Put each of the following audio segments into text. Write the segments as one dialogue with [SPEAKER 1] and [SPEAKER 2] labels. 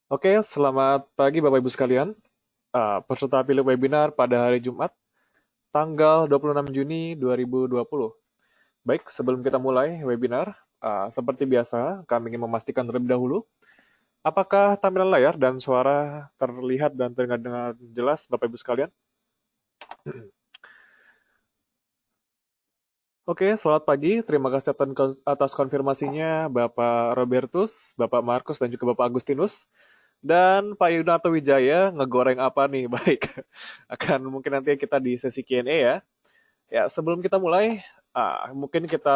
[SPEAKER 1] Oke, selamat pagi Bapak Ibu sekalian. Peserta pilih webinar pada hari Jumat, tanggal 26 Juni 2020. Baik, sebelum kita mulai webinar, seperti biasa, kami ingin memastikan terlebih dahulu, apakah tampilan layar dan suara terlihat dan terdengar dengan jelas Bapak Ibu sekalian? Oke, selamat pagi. Terima kasih atas konfirmasinya Bapak Robertus, Bapak Markus, dan juga Bapak Agustinus. Dan Pak Yunarto Wijaya ngegoreng apa nih? Baik, akan mungkin nanti kita di sesi Q&A ya. Ya, sebelum kita mulai, mungkin kita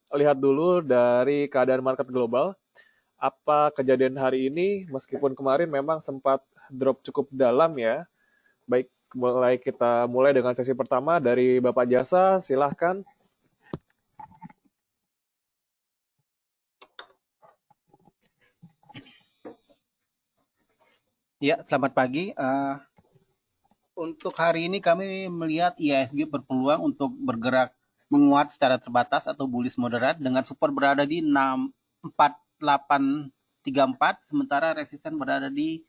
[SPEAKER 1] lihat dulu dari keadaan market global. Apa kejadian hari ini, meskipun kemarin memang sempat drop cukup dalam ya. Baik, kita mulai dengan sesi pertama dari Bapak Jasa, silahkan.
[SPEAKER 2] Ya, selamat pagi. Untuk hari ini kami melihat IHSG berpeluang untuk bergerak menguat secara terbatas atau bullish moderat dengan support berada di 4834, sementara resisten berada di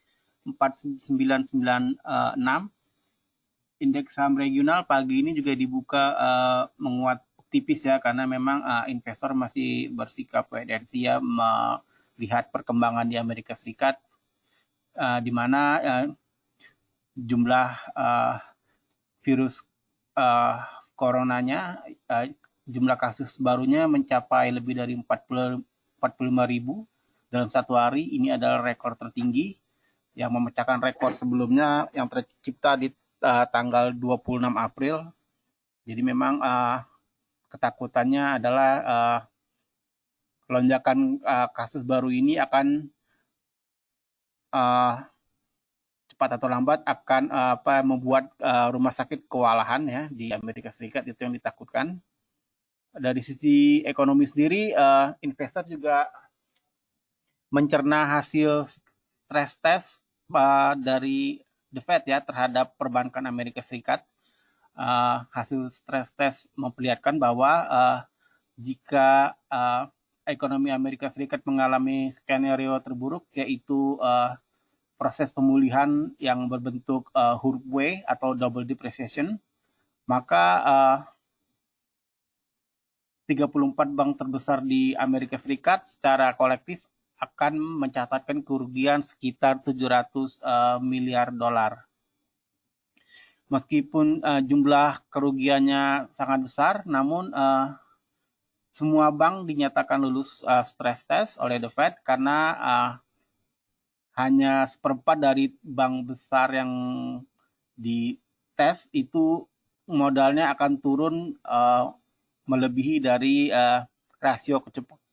[SPEAKER 2] 4996. Indeks saham regional pagi ini juga dibuka menguat tipis ya, karena memang investor masih bersikap wait and see ya, melihat perkembangan di Amerika Serikat, di mana jumlah virus coronanya, jumlah kasus barunya mencapai lebih dari 45.000 dalam satu hari. Ini adalah rekor tertinggi yang memecahkan rekor sebelumnya yang tercipta di tanggal 26 April. Jadi memang ketakutannya adalah lonjakan kasus baru ini akan uh, cepat atau lambat akan membuat rumah sakit kewalahan ya di Amerika Serikat. Itu yang ditakutkan. Dari sisi ekonomi sendiri, investor juga mencerna hasil stress test dari The Fed ya terhadap perbankan Amerika Serikat. Hasil stress test memperlihatkan bahwa jika ekonomi Amerika Serikat mengalami skenario terburuk, yaitu proses pemulihan yang berbentuk huruf W atau double depreciation, maka 34 bank terbesar di Amerika Serikat secara kolektif akan mencatatkan kerugian sekitar 700 miliar dolar. Meskipun jumlah kerugiannya sangat besar, namun semua bank dinyatakan lulus stress test oleh The Fed karena hanya seperempat dari bank besar yang dites itu modalnya akan turun melebihi dari rasio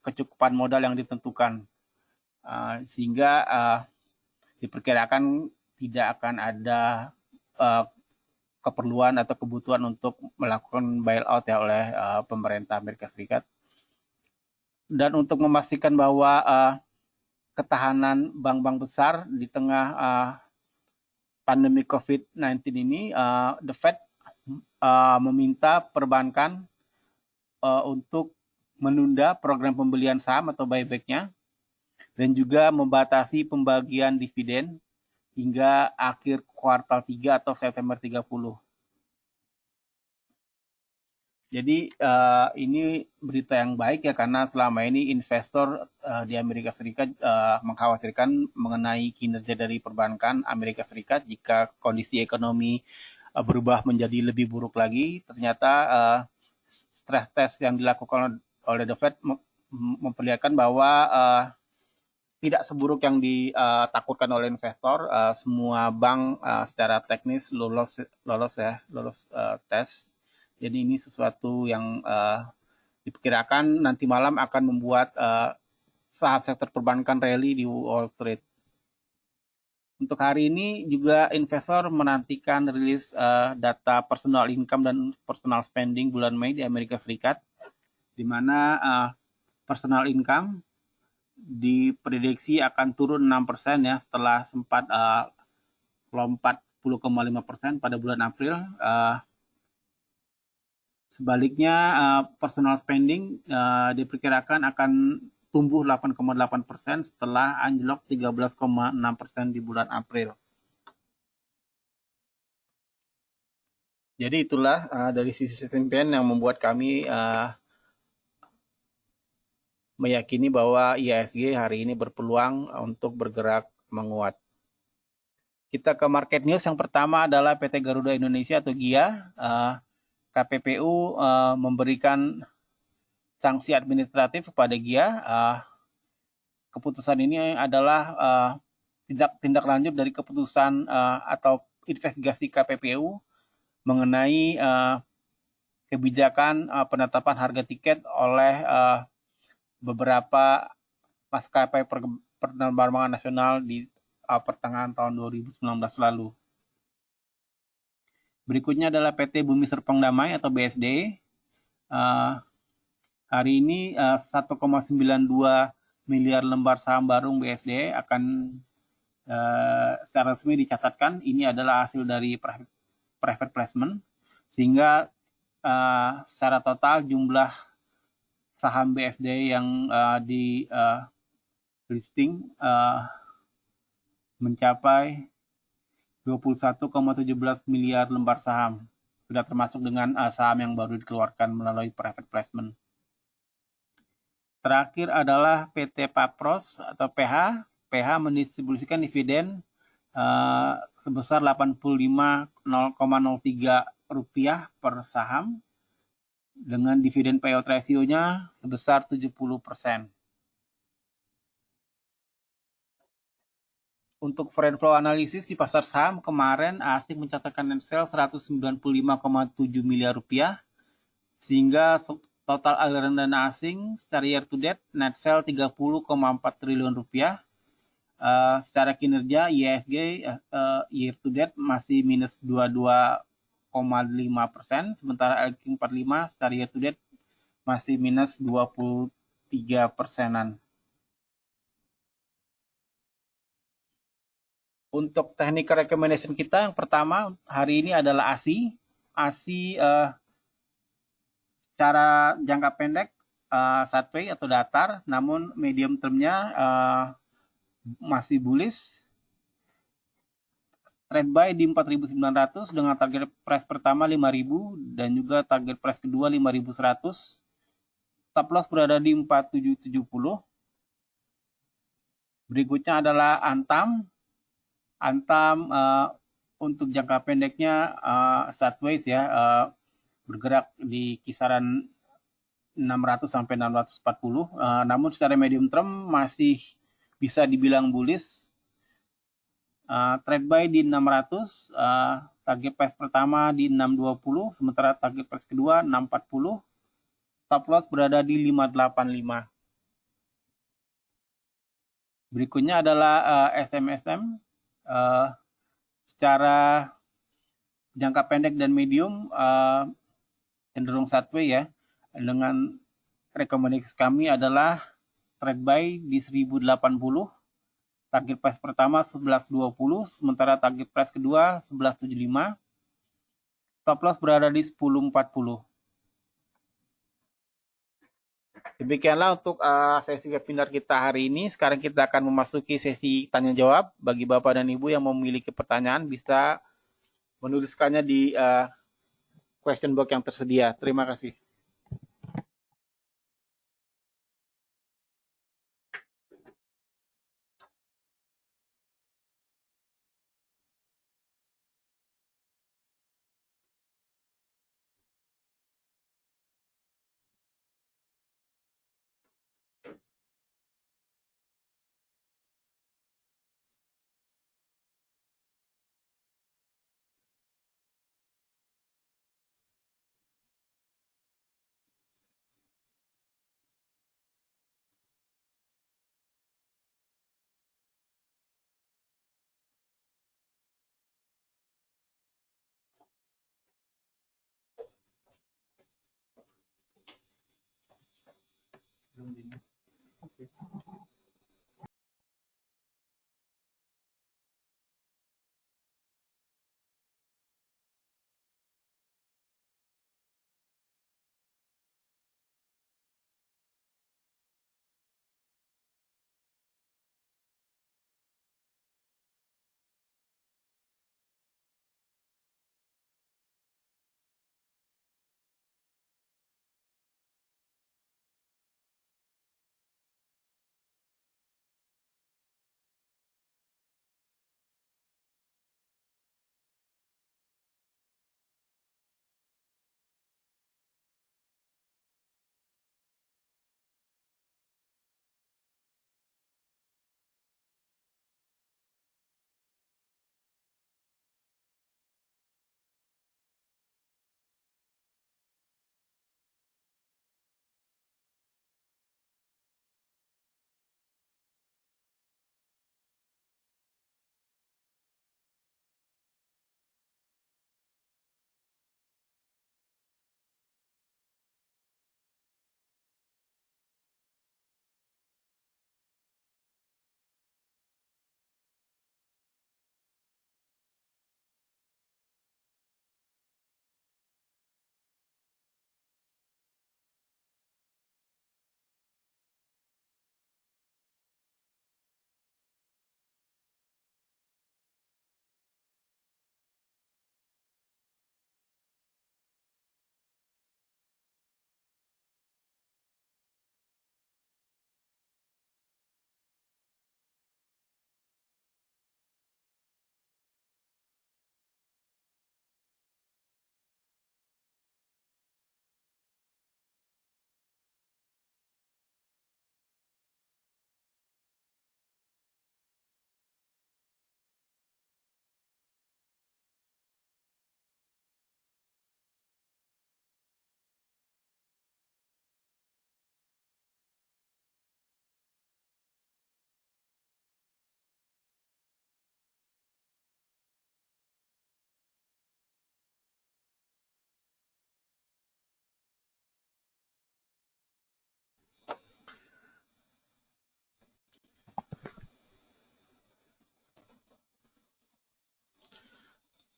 [SPEAKER 2] kecukupan modal yang ditentukan, sehingga diperkirakan tidak akan ada keperluan atau kebutuhan untuk melakukan bailout ya oleh pemerintah Amerika Serikat. Dan untuk memastikan bahwa ketahanan bank-bank besar di tengah pandemi COVID-19 ini, The Fed meminta perbankan untuk menunda program pembelian saham atau buyback-nya dan juga membatasi pembagian dividen hingga akhir kuartal 3 atau September 30. Jadi ini berita yang baik ya, karena selama ini investor di Amerika Serikat mengkhawatirkan mengenai kinerja dari perbankan Amerika Serikat jika kondisi ekonomi berubah menjadi lebih buruk lagi. Ternyata stress test yang dilakukan oleh The Fed memperlihatkan bahwa tidak seburuk yang ditakutkan oleh investor. Semua bank secara teknis lolos tes. Jadi ini sesuatu yang diperkirakan nanti malam akan membuat saham sektor perbankan rally di Wall Street. Untuk hari ini juga investor menantikan rilis data personal income dan personal spending bulan Mei di Amerika Serikat, di mana personal income diprediksi akan turun 6% ya, setelah sempat lompat 10,5% pada bulan April. Sebaliknya personal spending diperkirakan akan tumbuh 8,8% setelah anjlok 13,6% di bulan April. Jadi itulah dari sisi sentimen yang membuat kami meyakini bahwa IHSG hari ini berpeluang untuk bergerak menguat. Kita ke market news. Yang pertama adalah PT Garuda Indonesia atau GIA. KPPU memberikan sanksi administratif kepada GIA. Keputusan ini adalah tindak lanjut dari keputusan atau investigasi KPPU mengenai kebijakan penetapan harga tiket oleh beberapa maskapai penerbangan nasional di pertengahan tahun 2019 lalu. Berikutnya adalah PT Bumi Serpong Damai atau BSD. Hari ini 1,92 miliar lembar saham baru BSD akan secara resmi dicatatkan. Ini adalah hasil dari private placement, sehingga secara total jumlah saham BSD yang di listing mencapai 21,17 miliar lembar saham. Sudah termasuk dengan saham yang baru dikeluarkan melalui private placement. Terakhir adalah PT Papros atau PH. PH mendistribusikan dividen sebesar Rp85,03 per saham dengan dividen payout ratio-nya sebesar 70%. Untuk trend flow analisis di pasar saham kemarin asing mencatatkan net sales 195,7 miliar rupiah, sehingga total aliran dana asing secara year to date net sales 30,4 triliun rupiah. Secara kinerja IHSG year to date masih minus 22,5%, sementara LQ45 secara year to date masih minus 23%. Untuk teknik recommendation kita yang pertama hari ini adalah ASI. ASI secara jangka pendek sideways atau datar, namun medium termnya masih bullish. Trend buy di 4.900 dengan target price pertama 5.000 dan juga target price kedua 5.100. Stop loss berada di 4.770. Berikutnya adalah Antam. Antam untuk jangka pendeknya sideways ya, bergerak di kisaran 600 sampai 640. Namun secara medium term masih bisa dibilang bullish. Trade buy di 600, target price pertama di 620, sementara target price kedua 640. Stop loss berada di 585. Berikutnya adalah SMSM. Secara jangka pendek dan medium cenderung sideways ya. Dengan rekomendasi kami adalah trade buy di 1080, target price pertama 1120, sementara target price kedua 1175. Stop loss berada di 1040. Demikianlah untuk sesi webinar kita hari ini. Sekarang kita akan memasuki sesi tanya jawab. Bagi Bapak dan Ibu yang memiliki pertanyaan bisa menuliskannya di question box yang tersedia. Terima kasih.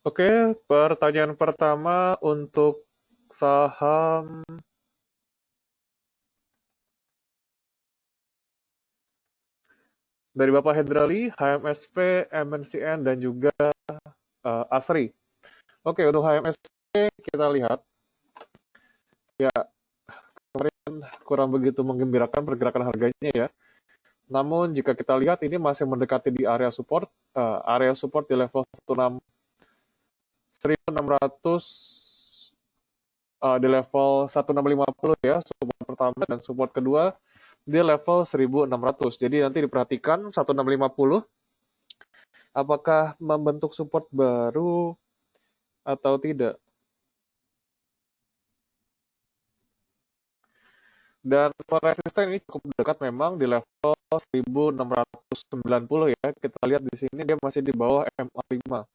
[SPEAKER 1] Oke, pertanyaan pertama untuk saham dari Bapak Hendrali, HMSP, MNCN, dan juga ASRI. Oke, untuk HMSP kita lihat, ya kemarin kurang begitu menggembirakan pergerakan harganya ya. Namun jika kita lihat ini masih mendekati di area support di level 1600 di level 1650 ya, support pertama dan support kedua di level 1600. Jadi nanti diperhatikan 1650 apakah membentuk support baru atau tidak. Dan resisten ini cukup dekat memang di level 1690 ya. Kita lihat di sini dia masih di bawah MA5.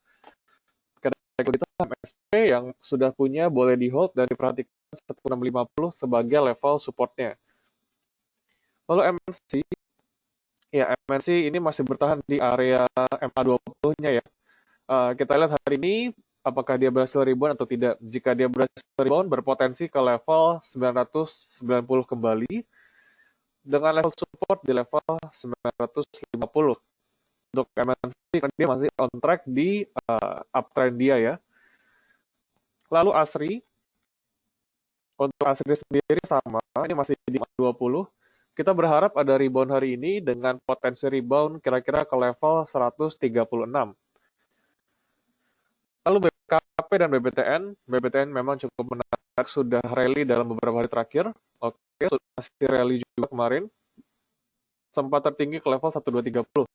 [SPEAKER 1] Karena itu MSP yang sudah punya boleh di hold dan diperhatikan 1650 sebagai level supportnya. Lalu MNC, ya MNC ini masih bertahan di area MA20-nya ya. Kita lihat hari ini apakah dia berhasil rebound atau tidak. Jika dia berhasil rebound, berpotensi ke level 990 kembali dengan level support di level 950. Untuk MNC dia masih on track di uptrend dia ya. Lalu ASRI, untuk ASRI sendiri sama, ini masih di 20. Kita berharap ada rebound hari ini dengan potensi rebound kira-kira ke level 136. Lalu BKP dan BBTN, BBTN memang cukup menarik, sudah rally dalam beberapa hari terakhir. Oke, masih rally juga kemarin, sempat tertinggi ke level 1230.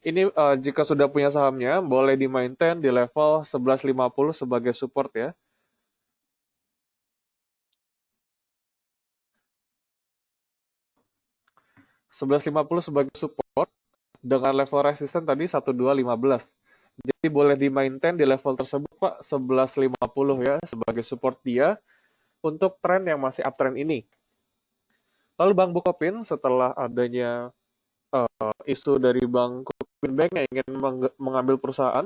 [SPEAKER 1] Ini jika sudah punya sahamnya, boleh di-maintain di level 1150 sebagai support ya. 1150 sebagai support dengan level resisten tadi 1215. Jadi boleh di-maintain di level tersebut Pak, 1150 ya sebagai support dia untuk tren yang masih uptrend ini. Lalu Bank Bukopin setelah adanya isu dari Bank Bukopin Bank yang ingin mengambil perusahaan,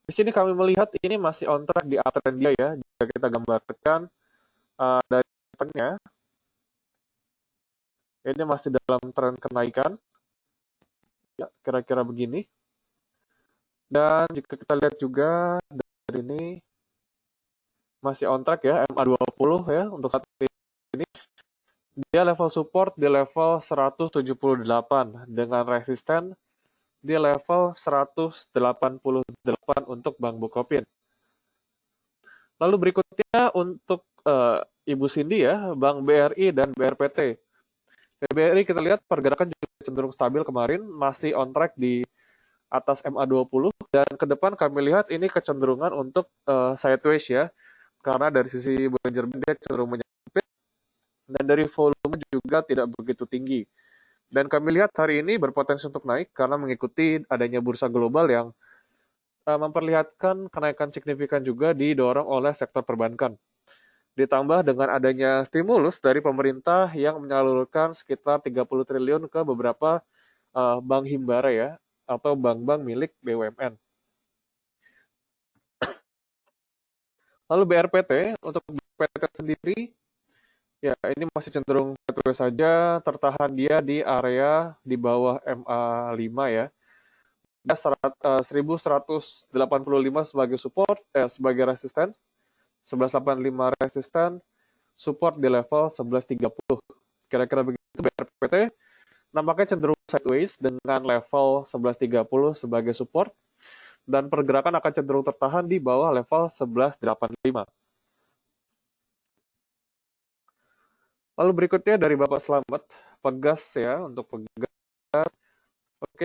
[SPEAKER 1] di sini kami melihat ini masih on track di uptrend dia ya. Jika kita gambarkan dari trennya, ini masih dalam tren kenaikan, ya kira-kira begini. Dan jika kita lihat juga dari ini masih on track ya, MA20 ya untuk saat ini. Dia level support di level 178 dengan resisten di level 188 untuk Bank Bukopin. Lalu berikutnya untuk Ibu Cindy ya, Bank BRI dan BRPT. BRI kita lihat pergerakan juga cenderung stabil kemarin, masih on track di atas MA20 dan ke depan kami lihat ini kecenderungan untuk sideways ya. Karena dari sisi Bollinger Band dia cenderung menyempit dan dari volume juga tidak begitu tinggi. Dan kami lihat hari ini berpotensi untuk naik karena mengikuti adanya bursa global yang memperlihatkan kenaikan signifikan juga didorong oleh sektor perbankan. Ditambah dengan adanya stimulus dari pemerintah yang menyalurkan sekitar 30 triliun ke beberapa bank himbara ya, atau bank-bank milik BUMN. Lalu BRPT, untuk BRPT sendiri, ya ini masih cenderung terus saja, tertahan dia di area di bawah MA5 ya. 1185 sebagai support, sebagai resisten, 1185 resisten, support di level 1130. Kira-kira begitu BRPT. Nampaknya cenderung sideways dengan level 1130 sebagai support dan pergerakan akan cenderung tertahan di bawah level 1185. Lalu berikutnya dari Bapak Slamet, Pegas ya, untuk Pegas. Oke,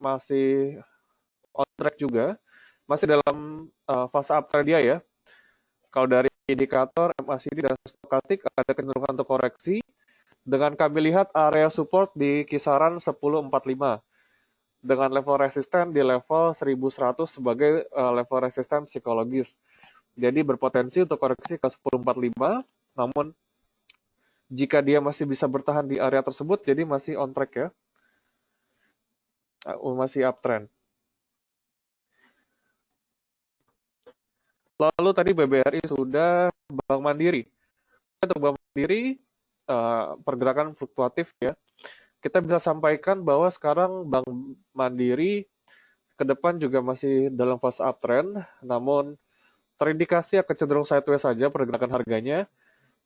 [SPEAKER 1] masih on track juga, masih dalam fase uptrend dia ya. Kalau dari indikator MACD dan stokastik ada kecenderungan untuk koreksi dengan kami lihat area support di kisaran 1045 dengan level resisten di level 1100 sebagai level resisten psikologis. Jadi berpotensi untuk koreksi ke 1045, namun jika dia masih bisa bertahan di area tersebut, jadi masih on track ya, masih uptrend. Lalu tadi BBRI sudah, Bank Mandiri. Untuk Bank Mandiri, pergerakan fluktuatif ya. Kita bisa sampaikan bahwa sekarang Bank Mandiri ke depan juga masih dalam fase uptrend, namun terindikasi akan cenderung sideways saja pergerakan harganya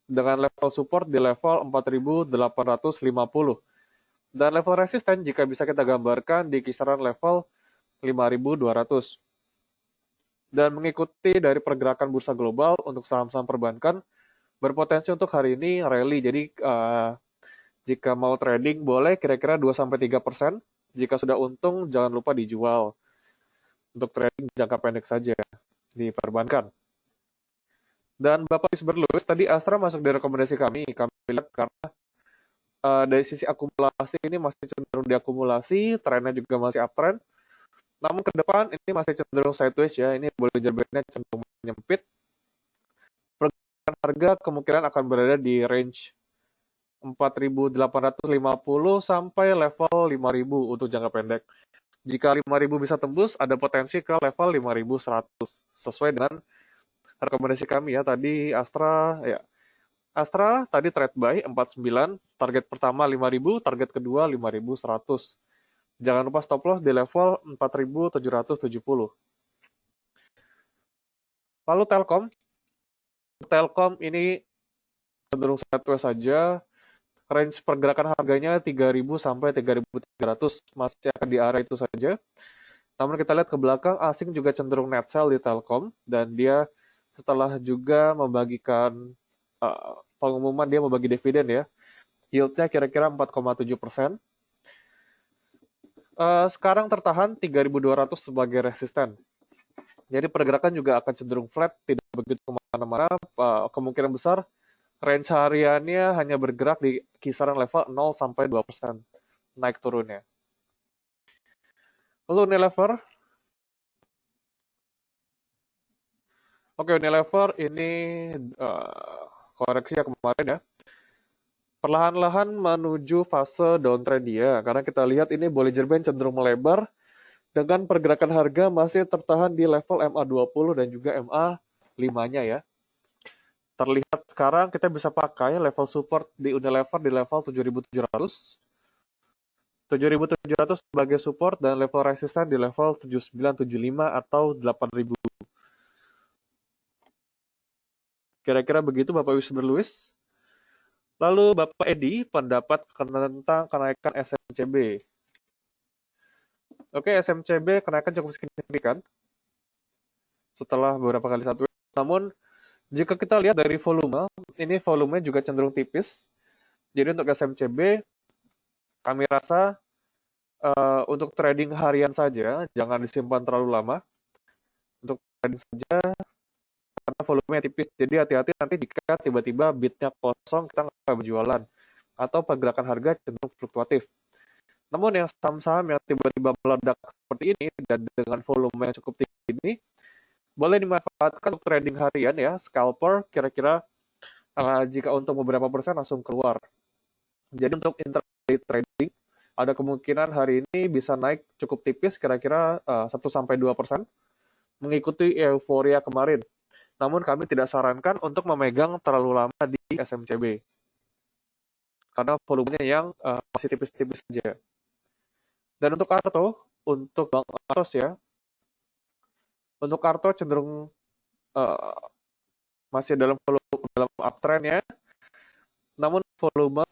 [SPEAKER 1] dengan level support di level 4.850 dan level resisten jika bisa kita gambarkan di kisaran level 5.200. Dan mengikuti dari pergerakan bursa global untuk saham-saham perbankan berpotensi untuk hari ini rally. Jadi jika mau trading boleh kira-kira 2-3%. Jika sudah untung jangan lupa dijual. Untuk trading jangka pendek saja di perbankan. Dan Bapak Isber Lewis, tadi Astra masuk di rekomendasi kami. Kami lihat karena dari sisi akumulasi ini masih cenderung diakumulasi, trennya juga masih uptrend. Namun ke depan ini masih cenderung sideways ya. Ini Bollinger Band-nya cenderung menyempit. Pergerakan harga kemungkinan akan berada di range 4.850 sampai level 5.000 untuk jangka pendek. Jika 5.000 bisa tembus, ada potensi ke level 5.100 sesuai dengan rekomendasi kami ya. Tadi Astra tadi trade buy 49, target pertama 5.000, target kedua 5.100. Jangan lupa stop loss di level 4.770. Lalu Telkom ini cenderung sideways saja. Range pergerakan harganya 3.000 sampai 3.300 masih akan di area itu saja. Namun kita lihat ke belakang, asing juga cenderung net sell di Telkom dan dia setelah juga membagikan pengumuman dia membagi dividen ya. Yieldnya kira-kira 4,7%. Sekarang tertahan 3.200 sebagai resisten. Jadi pergerakan juga akan cenderung flat, tidak begitu kemana-mana. Kemungkinan besar range hariannya hanya bergerak di kisaran level 0 sampai 2% naik turunnya. Lalu Unilever. Oke, Unilever ini koreksi ya kemarin ya. Perlahan-lahan menuju fase downtrend dia. Karena kita lihat ini Bollinger Band cenderung melebar dengan pergerakan harga masih tertahan di level MA20 dan juga MA5-nya ya. Terlihat sekarang kita bisa pakai level support di Unilever di level 7.700. 7.700 sebagai support dan level resisten di level 7.975 atau 8.000. Kira-kira begitu Bapak Wisber Lewis. Lalu Bapak Edi, pendapat tentang kenaikan SMCB. Oke, SMCB kenaikan cukup signifikan setelah beberapa kali satu. Namun, jika kita lihat dari volume, ini volumenya juga cenderung tipis. Jadi untuk SMCB, kami rasa untuk trading harian saja, jangan disimpan terlalu lama. Untuk trading saja, karena volumenya tipis. Jadi hati-hati nanti jika tiba-tiba bidnya kosong, kita nggak berjualan. Atau pergerakan harga cenderung fluktuatif. Namun yang saham-saham yang tiba-tiba meledak seperti ini, dan dengan volume yang cukup tinggi ini, boleh dimanfaatkan untuk trading harian ya, scalper kira-kira jika untung beberapa persen langsung keluar. Jadi untuk intraday trading, ada kemungkinan hari ini bisa naik cukup tipis kira-kira 1-2%, mengikuti euforia kemarin. Namun kami tidak sarankan untuk memegang terlalu lama di SMCB. Karena volumenya yang masih tipis-tipis saja. Dan untuk Bank Artos ya, untuk Karto cenderung masih dalam uptrend ya. Namun volume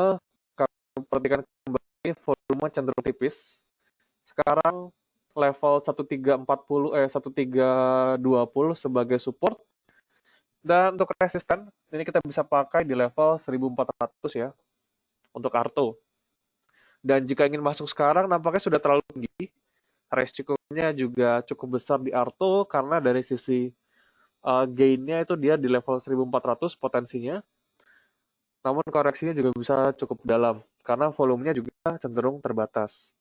[SPEAKER 1] kami perhatikan kembali volume cenderung tipis. Sekarang level 1320 sebagai support. Dan untuk resisten ini kita bisa pakai di level 1400 ya untuk Karto. Dan jika ingin masuk sekarang nampaknya sudah terlalu tinggi. Resikonya juga cukup besar di Arto karena dari sisi gain-nya itu dia di level 1400 potensinya. Namun koreksinya juga bisa cukup dalam karena volumenya juga cenderung terbatas.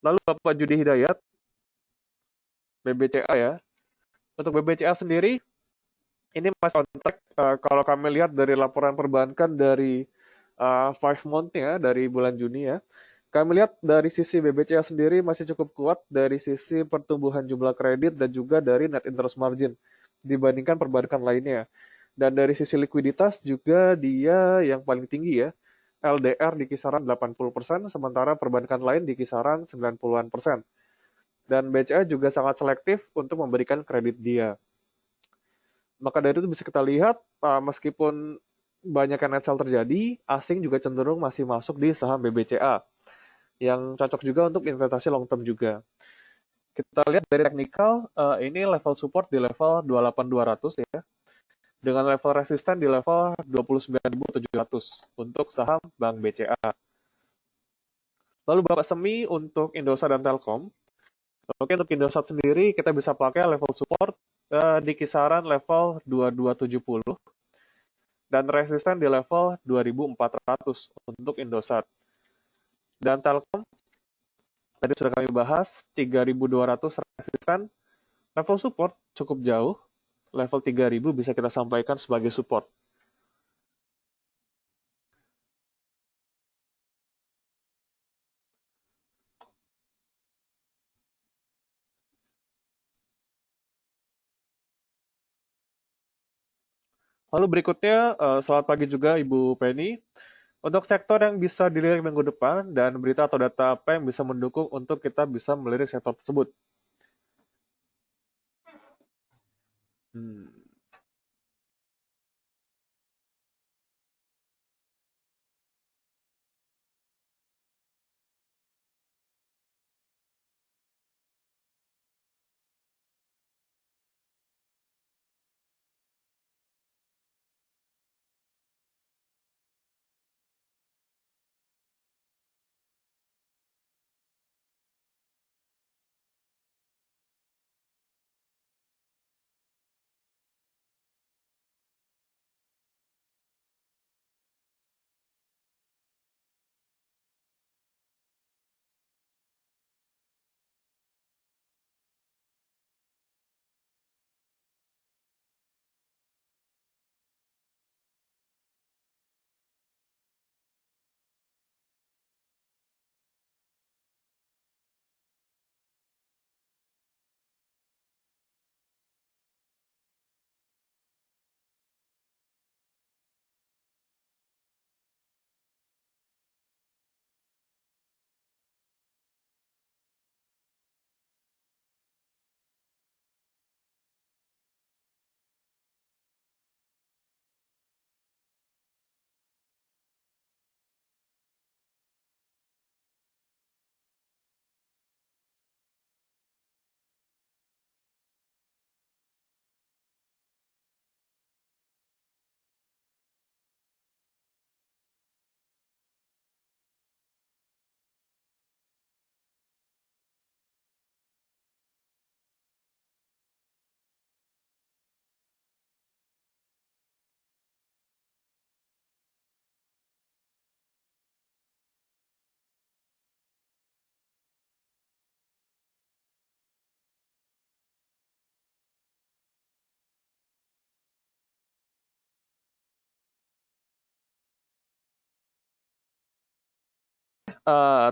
[SPEAKER 1] Lalu Bapak Judi Hidayat, BBCA ya. Untuk BBCA sendiri, ini masih on track. Kalau kami lihat dari laporan perbankan dari 5 month ya, dari bulan Juni ya. Kami lihat dari sisi BBCA sendiri masih cukup kuat dari sisi pertumbuhan jumlah kredit dan juga dari net interest margin. dibandingkan perbankan lainnya. Dan dari sisi likuiditas juga dia yang paling tinggi ya. LDR di kisaran 80%, sementara perbankan lain di kisaran 90-an%. Dan BCA juga sangat selektif untuk memberikan kredit dia. Maka dari itu bisa kita lihat, meskipun banyak net sell terjadi, asing juga cenderung masih masuk di saham BBCA, yang cocok juga untuk investasi long term juga. Kita lihat dari teknikal, ini level support di level 28.200 ya, dengan level resisten di level 29.700 untuk saham Bank BCA. Lalu Bapak Semi untuk Indosat dan Telkom. Oke, untuk Indosat sendiri kita bisa pakai level support di kisaran level 2270 dan resisten di level 2400 untuk Indosat. Dan Telkom tadi sudah kami bahas 3200 resisten, level support cukup jauh, level 3000 bisa kita sampaikan sebagai support. Lalu berikutnya, selamat pagi juga Ibu Penny. Untuk sektor yang bisa dilirik minggu depan dan berita atau data apa yang bisa mendukung untuk kita bisa melirik sektor tersebut? Hmm.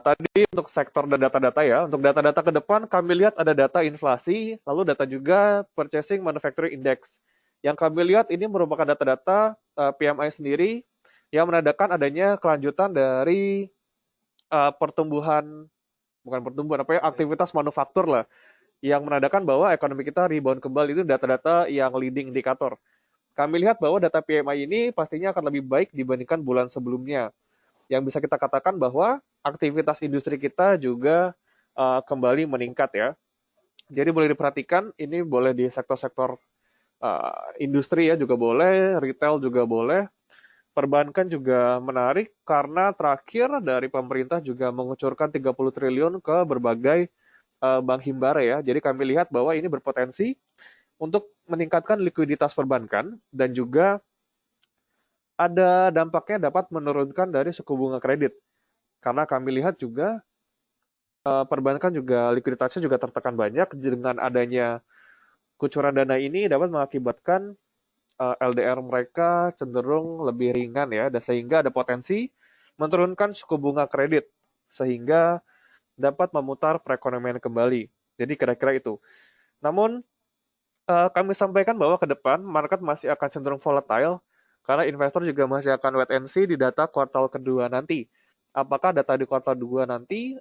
[SPEAKER 1] Tadi untuk sektor dan data-data ya, untuk data-data ke depan kami lihat ada data inflasi, lalu data juga Purchasing Manufacturing Index. Yang kami lihat ini merupakan data-data PMI sendiri yang menandakan adanya kelanjutan dari pertumbuhan, bukan pertumbuhan, apa ya, aktivitas manufaktur lah, yang menandakan bahwa ekonomi kita rebound kembali. Itu data-data yang leading indikator. Kami lihat bahwa data PMI ini pastinya akan lebih baik dibandingkan bulan sebelumnya. Yang bisa kita katakan bahwa aktivitas industri kita juga kembali meningkat ya. Jadi boleh diperhatikan, ini boleh di sektor-sektor industri ya juga boleh, retail juga boleh, perbankan juga menarik karena terakhir dari pemerintah juga mengucurkan 30 triliun ke berbagai bank himbara ya. Jadi kami lihat bahwa ini berpotensi untuk meningkatkan likuiditas perbankan dan juga ada dampaknya dapat menurunkan dari suku bunga kredit. Karena kami lihat juga perbankan juga likuiditasnya juga tertekan banyak dengan adanya kucuran dana ini dapat mengakibatkan LDR mereka cenderung lebih ringan ya, dan sehingga ada potensi menurunkan suku bunga kredit sehingga dapat memutar perekonomian kembali. Jadi kira-kira itu. Namun Kami sampaikan bahwa ke depan market masih akan cenderung volatile karena investor juga masih akan wait and see di data kuartal kedua nanti. Apakah data di kuartal 2 nanti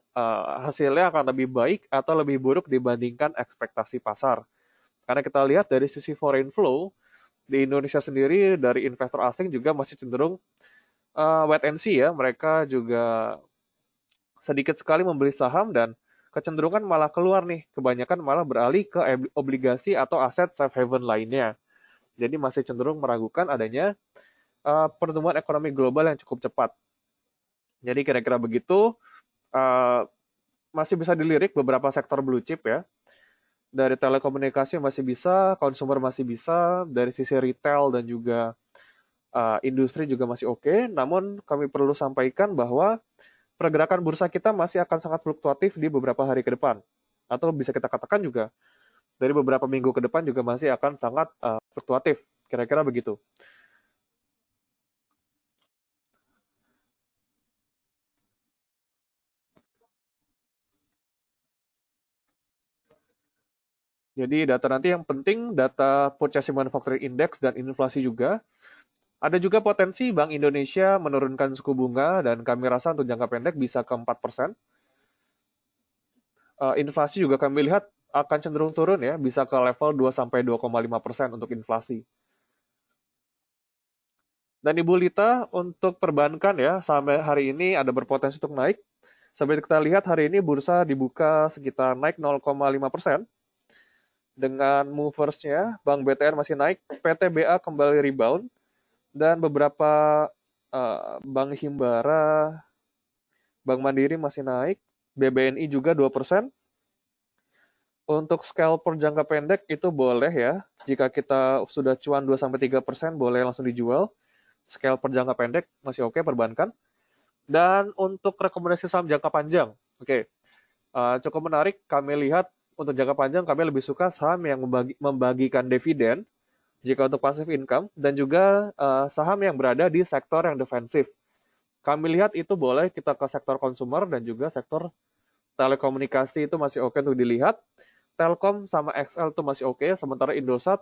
[SPEAKER 1] hasilnya akan lebih baik atau lebih buruk dibandingkan ekspektasi pasar? Karena kita lihat dari sisi foreign flow di Indonesia sendiri dari investor asing juga masih cenderung wait and see ya. Mereka juga sedikit sekali membeli saham dan kecenderungan malah keluar nih. Kebanyakan malah beralih ke obligasi atau aset safe haven lainnya. Jadi masih cenderung meragukan adanya pertumbuhan ekonomi global yang cukup cepat. Jadi kira-kira begitu, uh, masih bisa dilirik beberapa sektor blue chip ya. Dari telekomunikasi masih bisa, consumer masih bisa, dari sisi retail dan juga industri juga masih oke. Namun kami perlu sampaikan bahwa pergerakan bursa kita masih akan sangat fluktuatif di beberapa hari ke depan. Atau bisa kita katakan juga dari beberapa minggu ke depan juga masih akan sangat fluktuatif. Kira-kira begitu. Jadi data nanti yang penting, data Purchasing Manufacturing Index dan inflasi juga. Ada juga potensi Bank Indonesia menurunkan suku bunga dan kami rasa untuk jangka pendek bisa ke 4%. Inflasi juga kami lihat akan cenderung turun ya, bisa ke level 2-2,5% untuk inflasi. Dan Ibu Lita, untuk perbankan ya, sampai hari ini ada berpotensi untuk naik. Sampai kita lihat hari ini bursa dibuka sekitar naik 0,5%. Dengan moversnya, Bank BTN masih naik, PTBA kembali rebound, dan beberapa Bank Himbara, Bank Mandiri masih naik, BBNI juga 2%. Untuk scalper jangka pendek itu boleh ya, jika kita sudah cuan 2-3% boleh langsung dijual. Scalper jangka pendek masih oke perbankan. Dan untuk rekomendasi saham jangka panjang, oke, cukup menarik. Kami lihat untuk jangka panjang kami lebih suka saham yang membagikan dividen jika untuk passive income dan juga saham yang berada di sektor yang defensif. Kami lihat itu boleh kita ke sektor consumer dan juga sektor telekomunikasi itu masih oke untuk dilihat. Telkom sama XL itu masih oke, sementara Indosat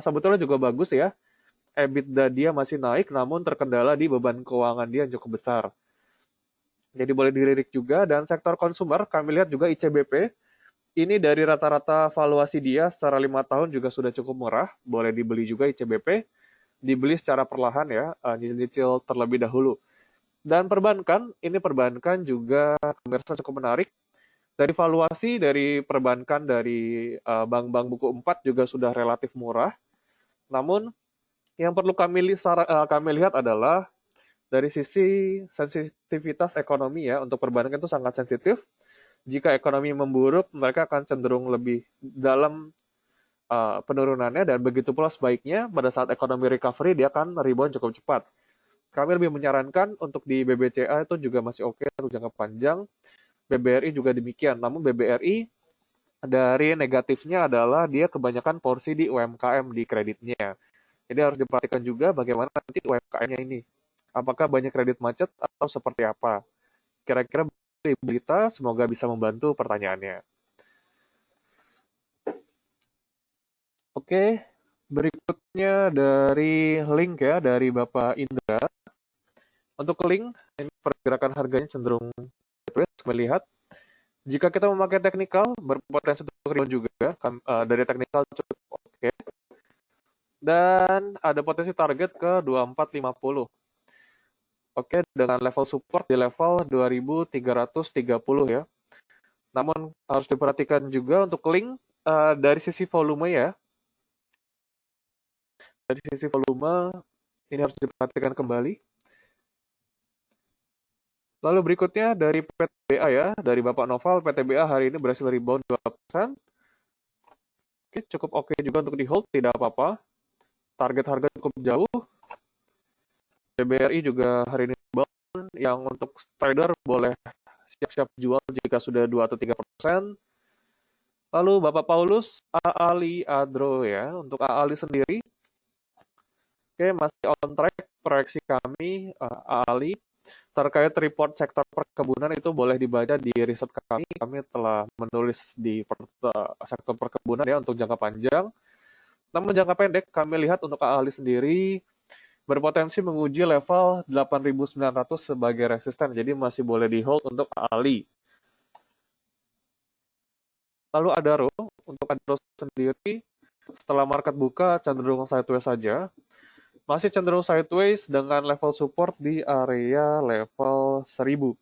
[SPEAKER 1] sebetulnya juga bagus ya. EBITDA dia masih naik namun terkendala di beban keuangan dia yang cukup besar. Jadi boleh dilirik juga. Dan sektor consumer kami lihat juga ICBP. Ini dari rata-rata valuasi dia secara 5 tahun juga sudah cukup murah. Boleh dibeli juga ICBP. Dibeli secara perlahan ya, nyicil terlebih dahulu. Dan perbankan, ini perbankan juga pemirsa cukup menarik. Dari valuasi dari perbankan dari bank-bank buku 4 juga sudah relatif murah. Namun yang perlu kami lihat adalah dari sisi sensitivitas ekonomi ya, untuk perbankan itu sangat sensitif. Jika ekonomi memburuk, mereka akan cenderung lebih dalam penurunannya, dan begitu pula sebaiknya pada saat ekonomi recovery dia akan rebound cukup cepat. Kami lebih menyarankan untuk di BBCA itu juga masih oke untuk jangka panjang. BBRI juga demikian. Namun BBRI dari negatifnya adalah dia kebanyakan porsi di UMKM di kreditnya. Jadi harus diperhatikan juga bagaimana nanti UMKM-nya ini. Apakah banyak kredit macet atau seperti apa? Kira-kira berita, semoga bisa membantu pertanyaannya. Oke, berikutnya dari link ya, dari Bapak Indra. Untuk link, ini pergerakan harganya cenderung sideways, melihat. Jika kita memakai teknikal, berpotensi untuk rebound juga. Dari teknikal cukup oke. Dan ada potensi target ke 2450. Oke, dengan level support di level 2330 ya. Namun harus diperhatikan juga untuk link dari sisi volume ya. Dari sisi volume ini harus diperhatikan kembali. Lalu berikutnya dari PTBA ya, dari Bapak Noval, PTBA hari ini berhasil rebound 2%. Oke, cukup oke juga untuk di hold, tidak apa-apa. Target harga cukup jauh. BBRI juga hari ini rebound, yang untuk trader boleh siap-siap jual jika sudah 2 atau 3%. Lalu Bapak Paulus, AALI Adro ya, untuk AALI sendiri, oke, masih on track proyeksi kami AALI terkait report sektor perkebunan itu boleh dibaca di riset kami. Kami telah menulis di sektor perkebunan ya untuk jangka panjang. Namun jangka pendek kami lihat untuk AALI sendiri berpotensi menguji level 8.900 sebagai resisten, jadi masih boleh di hold untuk AALI. Lalu Adaro, untuk Adaro sendiri setelah market buka cenderung sideways saja, masih cenderung sideways dengan level support di area level 1000.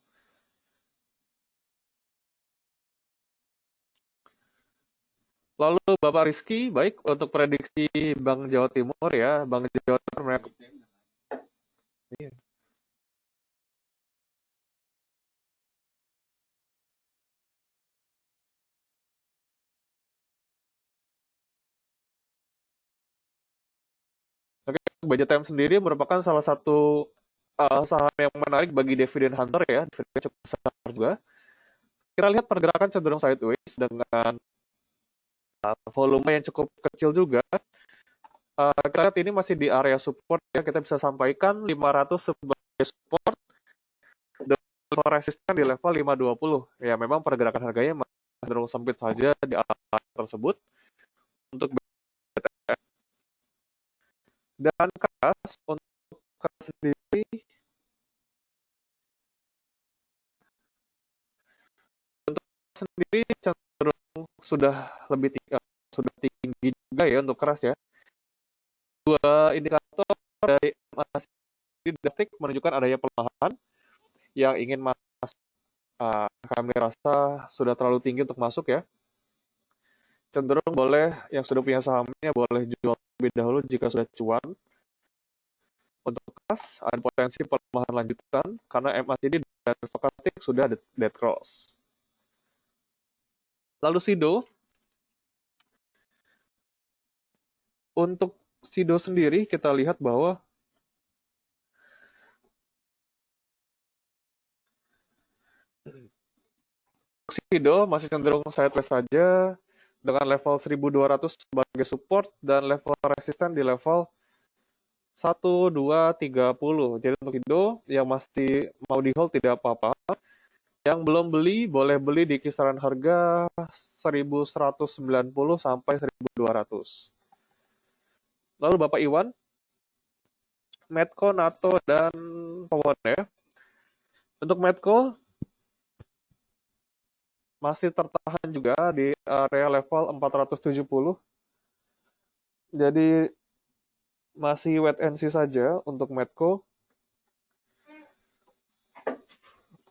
[SPEAKER 1] Lalu Bapak Rizky, baik untuk prediksi Bank Jawa Timur ya, Bank Jawa Timur mereka. Iya. Oke, Budget Time sendiri merupakan salah satu saham yang menarik bagi dividen hunter ya, dividen cukup besar juga. Kita lihat pergerakan cenderung sideways dengan volume yang cukup kecil juga. Kita lihat ini masih di area support ya, kita bisa sampaikan 500 sebagai support dan resisten di level 520. Ya memang pergerakan harganya masih cenderung sempit saja di area tersebut untuk BTF. Dan KAS untuk KAS sendiri cenderung sudah tinggi juga ya untuk keras ya. Dua indikator dari MACD domestik menunjukkan adanya pelemahan yang ingin masuk. Kami rasa sudah terlalu tinggi untuk masuk ya. Cenderung boleh yang sudah punya sahamnya boleh jual lebih dahulu jika sudah cuan. Untuk kas ada potensi pelemahan lanjutan karena MACD dan stokastik sudah dead cross. Lalu SIDO, untuk SIDO sendiri kita lihat bahwa SIDO masih cenderung sideways saja dengan level 1200 sebagai support dan level resisten di level 1, 2, 30. Jadi untuk SIDO yang masih mau di hold tidak apa-apa. Yang belum beli boleh beli di kisaran harga 1190 sampai 1200. Lalu Bapak Iwan, Medco, NATO, dan Pawon ya. Untuk Medco masih tertahan juga di area level 470. Jadi masih wait and see saja untuk Medco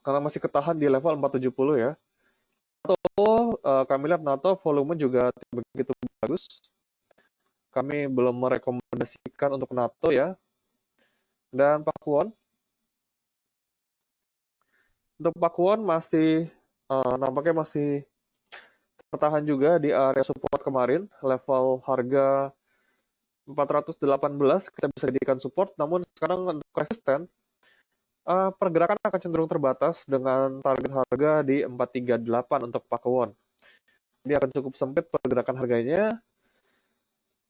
[SPEAKER 1] karena masih ketahan di level 470 ya. NATO, kami lihat NATO volume juga begitu bagus. Kami belum merekomendasikan untuk NATO ya. Dan Pakuwon, untuk Pakuwon masih nampaknya masih tertahan juga di area support kemarin, level harga 418 kita bisa jadikan support, namun sekarang untuk resisten pergerakan akan cenderung terbatas dengan target harga di 438 untuk Pakuwon. Ini akan cukup sempit pergerakan harganya.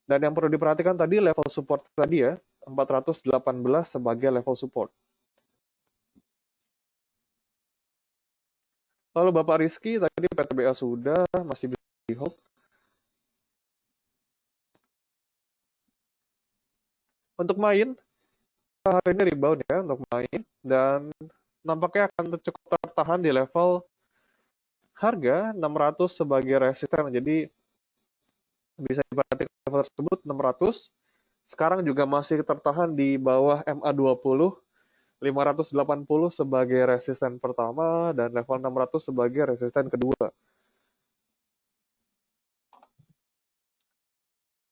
[SPEAKER 1] Dan yang perlu diperhatikan tadi level support tadi ya, 418 sebagai level support. Lalu Bapak Rizky, tadi PTBA sudah, masih bisa di hold. Untuk main, hari ini rebound ya untuk main, dan nampaknya akan cukup tertahan di level harga 600 sebagai resisten. Jadi bisa diperhatikan level tersebut 600. Sekarang juga masih tertahan di bawah MA20, 580 sebagai resisten pertama dan level 600 sebagai resisten kedua.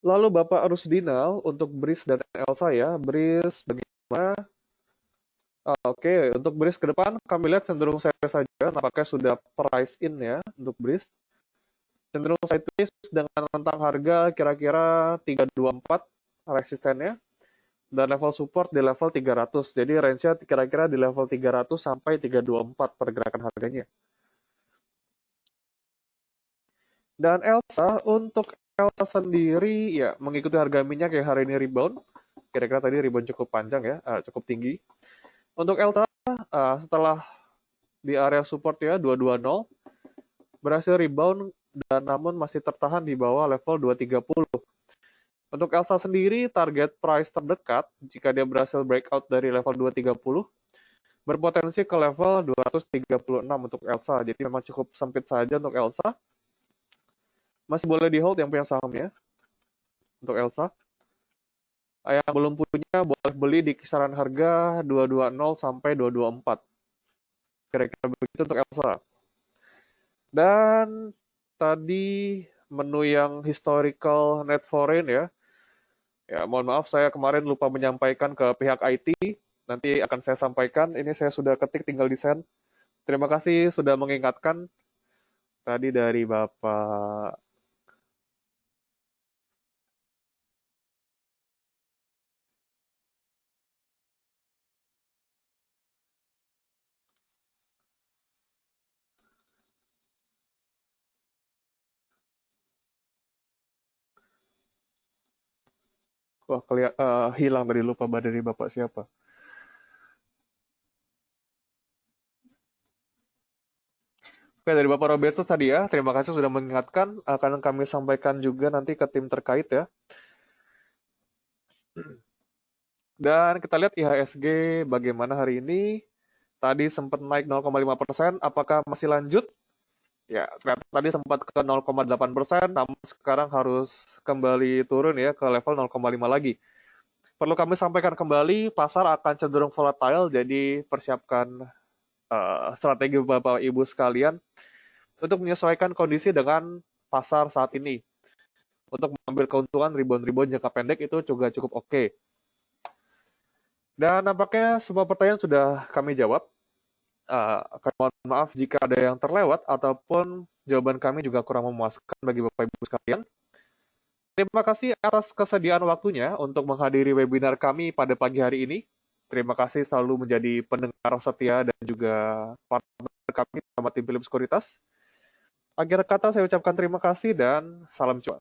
[SPEAKER 1] Lalu Bapak Rusdinal untuk BRIS dan Elsa ya. BRIS bagaimana? Oke, untuk BRIS ke depan kami lihat cenderung sideways saja, nampaknya sudah price in ya untuk BRIS. Cenderung sideways dengan rentang harga kira-kira 324 resistennya dan level support di level 300. Jadi range-nya kira-kira di level 300 sampai 324 pergerakan harganya. Dan Elsa, untuk Elsa sendiri ya mengikuti harga minyak yang hari ini rebound. Kira-kira tadi rebound cukup panjang ya, cukup tinggi. Untuk Elsa setelah di area support ya 220 berhasil rebound dan namun masih tertahan di bawah level 230. Untuk Elsa sendiri, target price terdekat jika dia berhasil breakout dari level 230 berpotensi ke level 236 untuk Elsa. Jadi memang cukup sempit saja untuk Elsa. Masih boleh di hold yang punya sahamnya untuk Elsa. Yang belum punya boleh beli di kisaran harga 220 sampai 224. Kira-kira begitu untuk Elsa. Dan tadi menu yang historical net foreign ya. Ya, mohon maaf saya kemarin lupa menyampaikan ke pihak IT. Nanti akan saya sampaikan. Ini saya sudah ketik tinggal di send. Terima kasih sudah mengingatkan tadi dari Bapak. Wah, hilang tadi lupa dari Bapak siapa. Oke, dari Bapak Robertus tadi ya. Terima kasih sudah mengingatkan. Akan kami sampaikan juga nanti ke tim terkait ya. Dan kita lihat IHSG bagaimana hari ini. Tadi sempat naik 0,5%. Apakah masih lanjut? Ya, ternyata tadi sempat ke 0,8%, namun sekarang harus kembali turun ya ke level 0,5 lagi. Perlu kami sampaikan kembali, pasar akan cenderung volatile, jadi persiapkan strategi Bapak Ibu sekalian untuk menyesuaikan kondisi dengan pasar saat ini. Untuk mengambil keuntungan rebound-rebound jangka pendek itu juga cukup oke. Dan nampaknya semua pertanyaan sudah kami jawab. Mohon maaf jika ada yang terlewat ataupun jawaban kami juga kurang memuaskan bagi Bapak Ibu sekalian. Terima kasih atas kesediaan waktunya untuk menghadiri webinar kami pada pagi hari ini. Terima kasih selalu menjadi pendengar setia dan juga partner kami sama tim Philips Sekuritas. Akhir kata saya ucapkan terima kasih dan salam cuan.